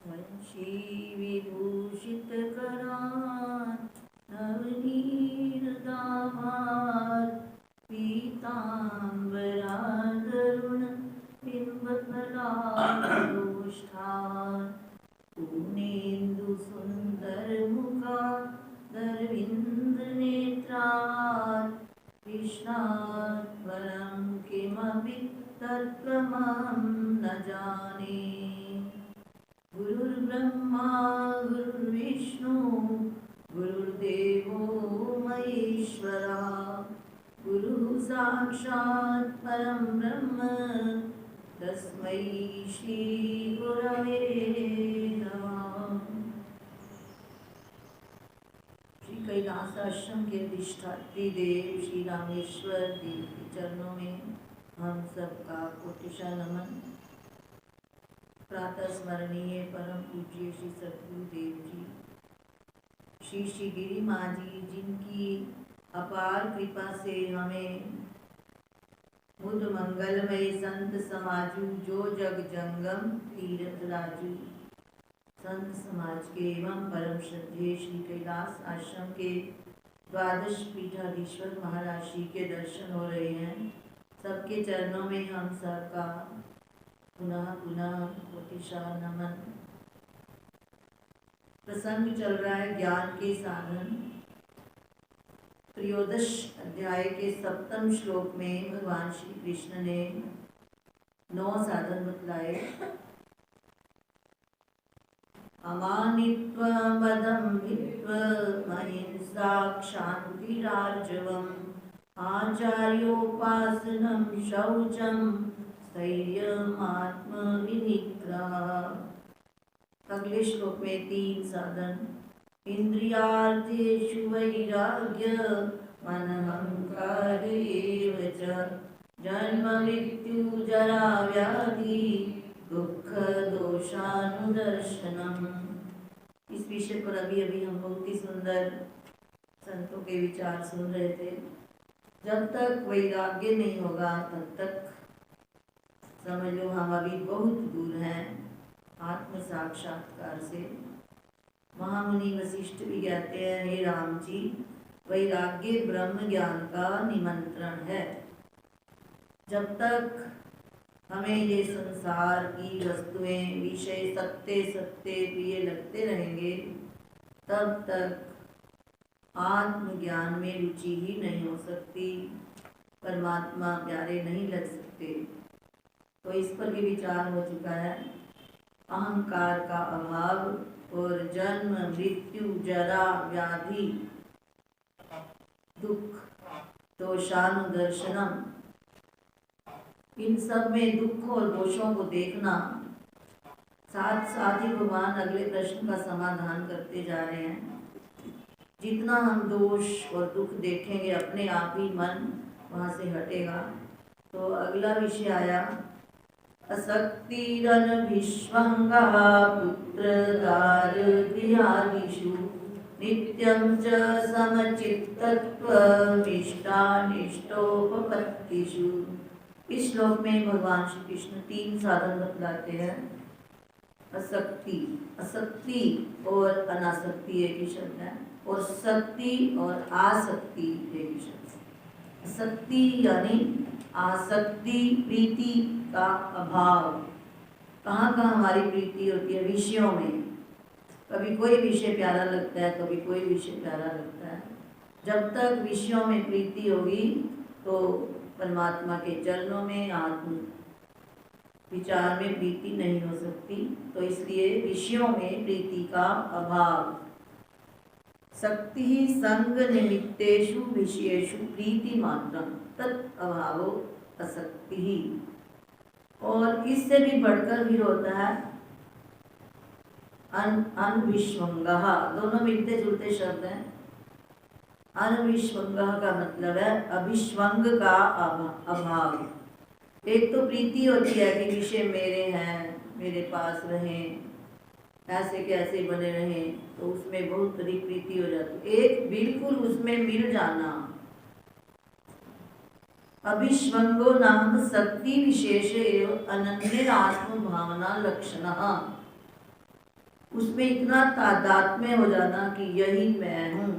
वंशीविभूषितकरान् नवनीरदाभार पीताम्बरादरुण बिम्बफलादोष्ठान् पूर्णेन्दुसुन्दरमुखा दरविन्दनेत्रात् कृष्णात् परं किमपि तत्त्वमहं न जाने। गुरुर्ब्रह्मा गुरुर्विष्णु गुरुर्देवो महेश्वरा गुरुः साक्षात् परं ब्रह्म तस्मै श्री गुरवे नमः। श्री कैलास आश्रम के अधिष्ठात्री देव श्री रामेश्वर देव के चरणों में हम सबका कोटिशा नमन। प्रातः स्मरणीय परम पूज्य श्री सद्गुरु देव जी, श्री श्री गिरी माँ जी, जिनकी अपार कृपा से हमें बुध मंगलमय संत समाजू जो जग जंगम तीर्थ राजू संत समाज के एवं परम श्रद्धेय श्री कैलास आश्रम के द्वादश पीठाधीश्वर महाराज श्री के दर्शन हो रहे हैं। सबके चरणों में हम सबका पुनः पुनः कोटिशा नमन। प्रसंग चल रहा है ज्ञान के साधन। त्रयोदश अध्याय के सप्तम श्लोक में भगवान श्री कृष्ण ने 9 साधन बतलाए। अमानित्व मदम्भित्व महिंसा क्षान्तिरार्जवम् आचार्योपासनं शौचं स्थैर्यमात्मविनिग्रह। अगले श्लोक में 3 साधन। इंद्रियार्थेषु वैराग्य मनहंकार एव च जन्म मृत्यु जरा व्याधि दुख दोषानुदर्शनम। इस विषय पर अभी हम बहुत ही सुंदर संतों के विचार सुन रहे थे। जब तक वैराग्य नहीं होगा तब तक समझ लो हम अभी बहुत दूर हैं आत्म साक्षात्कार से। महामुनि वशिष्ठ भी कहते हैं, हे राम जी, वैराग्य ब्रह्म ज्ञान का निमंत्रण है। जब तक हमें ये संसार की वस्तुएं विषय सत्य सत्य प्रिय लगते रहेंगे तब तक आत्मज्ञान में रुचि ही नहीं हो सकती, परमात्मा प्यारे नहीं लग सकते। तो इस पर भी विचार हो चुका है। अहंकार का अभाव और जन्म मृत्यु जरा व्याधि दुख दोषानुदर्शनम, इन सब में दुख और दोषों को देखना। साथ साथ ही भगवान अगले प्रश्न का समाधान करते जा रहे हैं। जितना हम दोष और दुख देखेंगे अपने आप ही मन वहाँ से हटेगा। तो अगला विषय आया असक्तिरनभिष्वङ्गः पुत्रदारगृहादिषु नित्यं च समचित्तत्वमिष्टानिष्टोपपत्तिषु। इस श्लोक में भगवान श्री कृष्ण 3 साधन बतलाते हैं। असक्ति और अनासक्ति एक ही शब्द है, और शक्ति और आसक्ति एक ही शब्द है। असक्ति यानी आसक्ति, प्रीति का अभाव। कहाँ कहाँ हमारी प्रीति होती है? विषयों में। कभी कोई विषय प्यारा लगता है, कभी कोई विषय प्यारा लगता है। जब तक विषयों में प्रीति होगी तो परमात्मा के चरणों में आत्म विचार में प्रीति नहीं हो सकती। तो इसलिए विषयों में प्रीति का अभाव। शक्ति ही संग निमित्तेषु विषयेषु प्रीति मात्रम तत् अभावो असक्ति ही। और इससे भी बढ़कर भी होता है अनविष्वंगः। दोनों मिलते जुलते शब्द हैं। अनविष्वंगः का मतलब है अभिष्वंग का अभाव। एक तो प्रीति होती है कि विषय मेरे हैं, मेरे पास रहें, ऐसे कैसे बने रहें, तो उसमें बहुत बड़ी प्रीति हो जाती है। एक बिल्कुल उसमें मिल जाना। अभिष्वंगो नाम शक्ति विशेष एवं अनन्य आत्म भावना लक्षण। उसमें इतना तादात्म्य हो जाना कि यही मैं हूँ,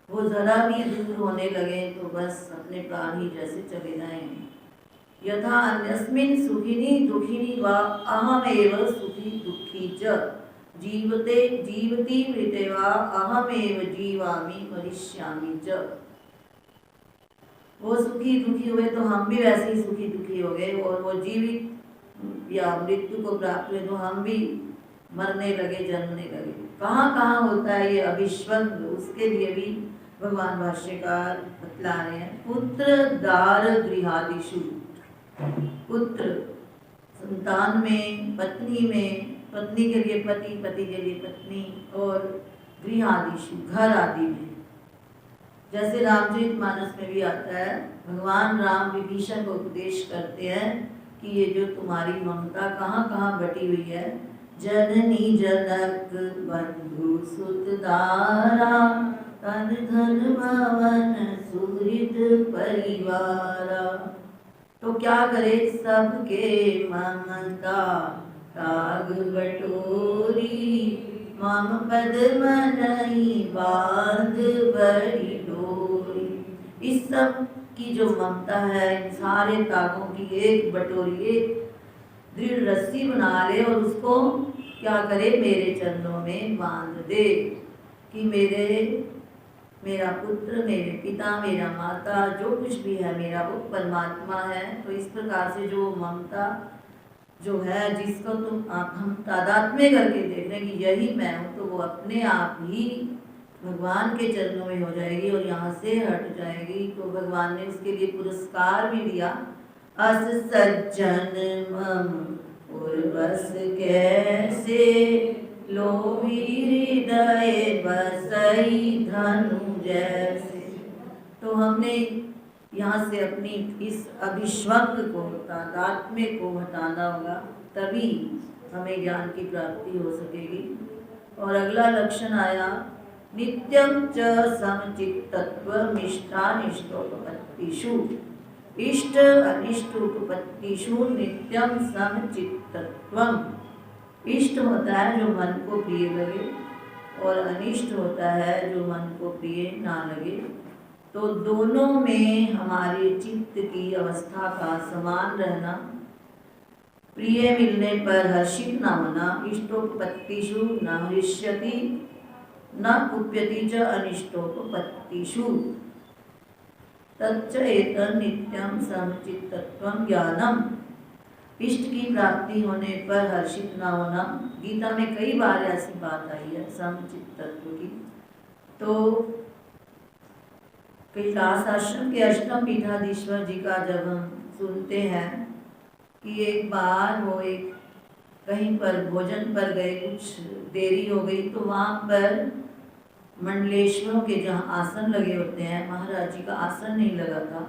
वो जरा भी दूर होने लगे तो बस अपने प्राण ही जैसे चले जाएं। यथा अन्यस्मिन् सुखिनी दुखिनी वा अहमेव सुखी दुखी च जीवती मृते वा अहमेव जीवामि मरिष्यामि च। वो सुखी दुखी हुए तो हम भी वैसे ही सुखी दुखी हो गए, और वो जीवित या मृत्यु को प्राप्त हुए तो हम भी मरने लगे, जन्मने लगे। कहाँ कहाँ होता है ये अभिष्वंग, उसके लिए भी भगवान भाष्यकार बतला रहे हैं। पुत्र दार गृहादिषु, पुत्र संतान में, पत्नी में, पत्नी के लिए पति, पति के लिए पत्नी, और गृहादिषु घर आदि में। जैसे रामचरितमानस में भी आता है, भगवान राम विभीषण को उपदेश करते हैं कि ये जो तुम्हारी ममता कहाँ कहाँ बटी हुई है, जननी जनक बंधु सुत दारा तन धन भवन सुहृद परिवारा। तो क्या करे सबके ममता राग बटोरी, मम पद मनई बांध बड़ी डोरी। इस सब की जो ममता है, इन सारे तागों की एक बटोरी, एक दृढ़ रस्सी बना ले और उसको क्या करे, मेरे चरणों में बांध दे कि मेरा पुत्र, मेरे पिता, मेरा माता, जो कुछ भी है मेरा, वो परमात्मा है। तो इस प्रकार से जो ममता जो है, जिसको हम तादात्म्य करके देख रहे हैं कि यही मैं हूँ, तो वो अपने आप ही भगवान के चरणों में हो जाएगी और यहाँ से हट जाएगी। तो भगवान ने उसके लिए पुरस्कार भी दिया, अस सज्जन मम उर्वस कैसे, लोभी हृदय बसई धनु जैसे। तो हमने यहाँ से अपनी इस अभिष्वंग को, तादात्म्य को हटाना होगा, तभी हमें ज्ञान की प्राप्ति हो सकेगी। और अगला लक्षण आया, नित्यं च समचित्तत्वम् इष्टानिष्टोपपत्तिषु, इष्ट अनिष्ट उपपत्तिषु नित्यं समचित्तत्वम्। इष्ट होता है जो मन को प्रिय लगे, और अनिष्ट होता है जो मन को प्रिय ना लगे। तो दोनों में हमारे चित्त की अवस्था का समान रहना, प्रिय मिलने पर हर्षित न होना, इष्टोपपत्तिषु न हृष्यति न कुप्यति च अनिष्टोपपत्तिषु, तच्च एतन् नित्यं समचित्तत्वं ज्ञानम्। इष्ट की प्राप्ति होने पर हर्षित न होना, गीता में कई बार ऐसी बात आई है समचित्तत्व की। तो कैलाश आश्रम के अष्टम पीठाधीश्वर जी का जब हम सुनते हैं कि एक बार वो एक कहीं पर भोजन पर गए, कुछ देरी हो गई, तो वहाँ पर मंडलेश्वरों के जहाँ आसन लगे होते हैं, महाराज जी का आसन नहीं लगा था।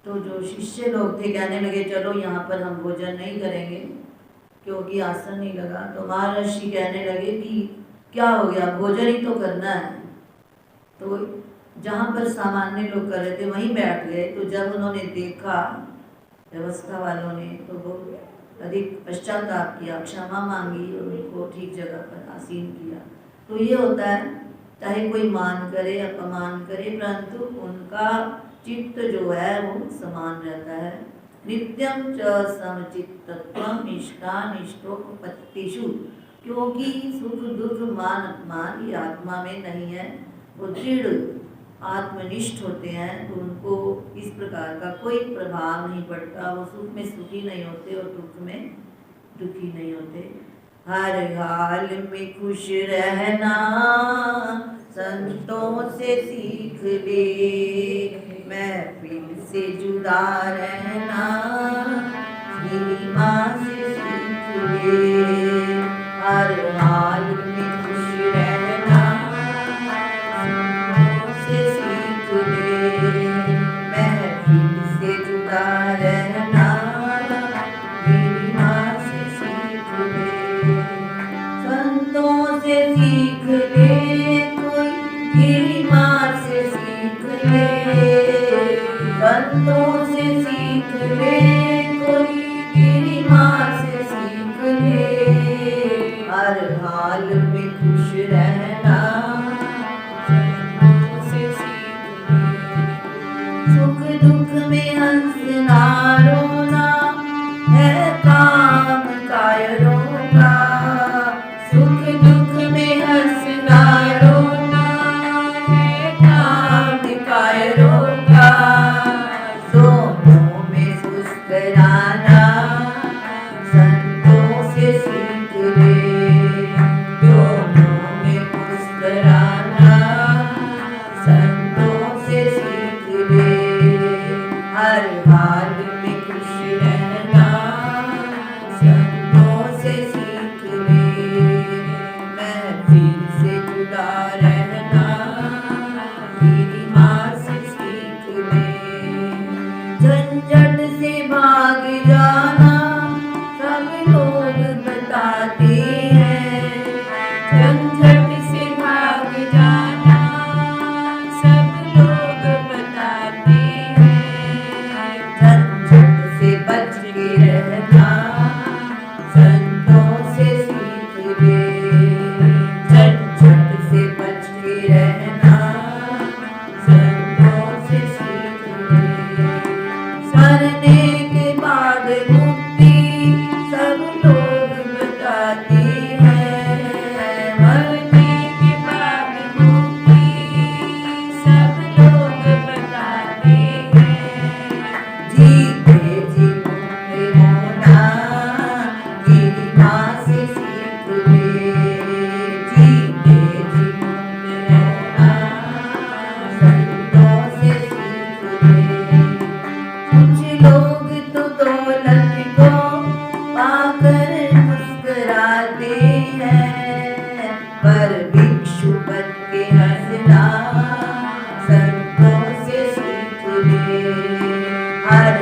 तो जो शिष्य लोग थे कहने लगे चलो यहाँ पर हम भोजन नहीं करेंगे क्योंकि आसन नहीं लगा। तो महर्षि कहने लगे कि क्या हो गया, भोजन ही तो करना है। तो जहाँ पर सामान्य लोग कर रहे थे वहीं बैठ गए। तो जब उन्होंने देखा व्यवस्था वालों ने, तो बहुत अधिक पश्चाताप किया, क्षमा मांगी और उनको ठीक जगह पर आसीन किया। तो ये होता है, चाहे कोई मान करे अपमान करे, परंतु उनका चित्त जो है वो समान रहता है। नित्यं च समचित्तत्वम् इष्टानिष्टोपपत्तिषु, क्योंकि सुख दुख मान अपमान ये आत्मा में नहीं है, वो दृढ़ आत्मनिष्ठ होते हैं। तो उनको इस प्रकार का कोई प्रभाव नहीं पड़ता, वो सुख में सुखी नहीं होते और दुख में दुखी नहीं होते। हर हाल में खुश रहना संतों से सीख ले, महफिल से जुदा रहना मेरी माँ से सीख ले। हर हाल में खुश रहना संतों से सीख ले, महफिल से जुदा रहना मेरी माँ से सीख ले। संतों से सीख ले कोई, मेरी माँ से सीख ले। संतों से सीख ले कोई, मेरी माँ से सीख ले। रहना, संतों से सीख ले। झंझट से बच के रहना, संतों से सीख ले। मरने के बाद मुक्ति सब लोग बताते हैं, मरने के बाद मुक्ति सब लोग बताते हैं। जीते जी मुक्त होना, गिरिमा से सीख ले। जीते जी मुक्त होना, संतों से सीख ले। कुछ लोग तो दौलत को पाकर मुस्कुराते हैं, पर भिक्षु बन के हंसना, संतों से सीख ले। हर